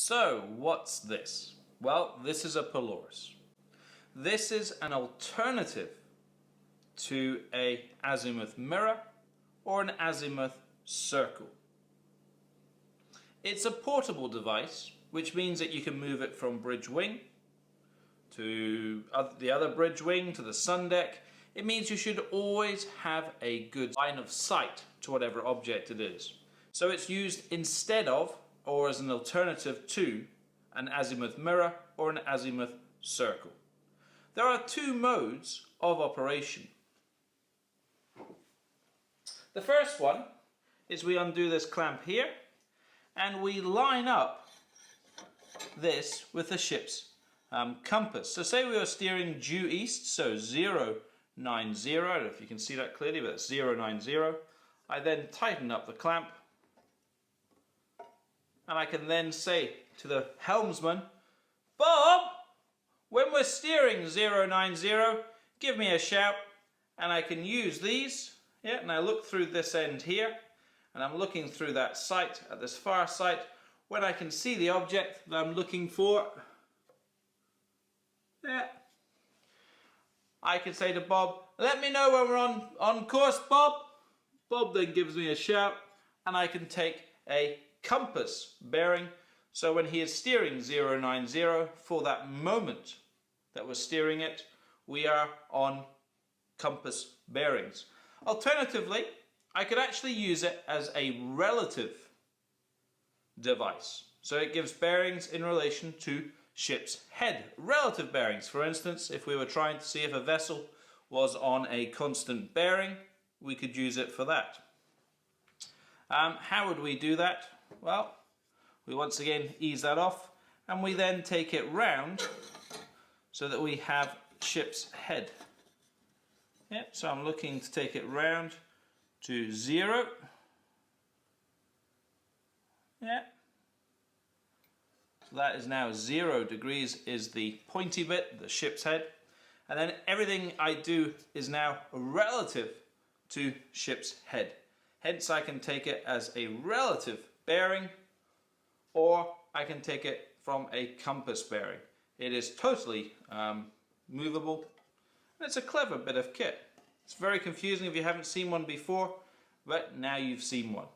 So, what's this? Well, this is a Pelorus. This is an alternative to an azimuth mirror or an azimuth circle. It's a portable device, which means that you can move it from bridge wing to the other bridge wing to the sun deck. It means you should always have a good line of sight to whatever object it is. So it's used instead of, or as an alternative to, an azimuth mirror or an azimuth circle. There are two modes of operation. The first one is we undo this clamp here and we line up this with the ship's compass. So say we were steering due east, so 090, I don't know if you can see that clearly, but it's 090. I then tighten up the clamp and I can then say to the helmsman, Bob, when we're steering 090, give me a shout, and I can use these. Yeah, and I look through this end here, and I'm looking through that sight at this far sight when I can see the object that I'm looking for. Yeah. I can say to Bob, let me know when we're on course, Bob. Bob then gives me a shout, and I can take a compass bearing. So when he is steering 090, for that moment that we're steering it, we are on compass bearings. Alternatively, I could actually use it as a relative device. So it gives bearings in relation to ship's head. Relative bearings, for instance, if we were trying to see if a vessel was on a constant bearing, we could use it for that. How would we do that? Well, we once again ease that off and we then take it round so that we have ship's head. Yep, so I'm looking to take it round to 0. Yeah. So that is now 0 degrees is the pointy bit, the ship's head. And then everything I do is now relative to ship's head. Hence I can take it as a relative bearing, or I can take it from a compass bearing. It is totally movable, and it's a clever bit of kit. It's very confusing if you haven't seen one before, but now you've seen one.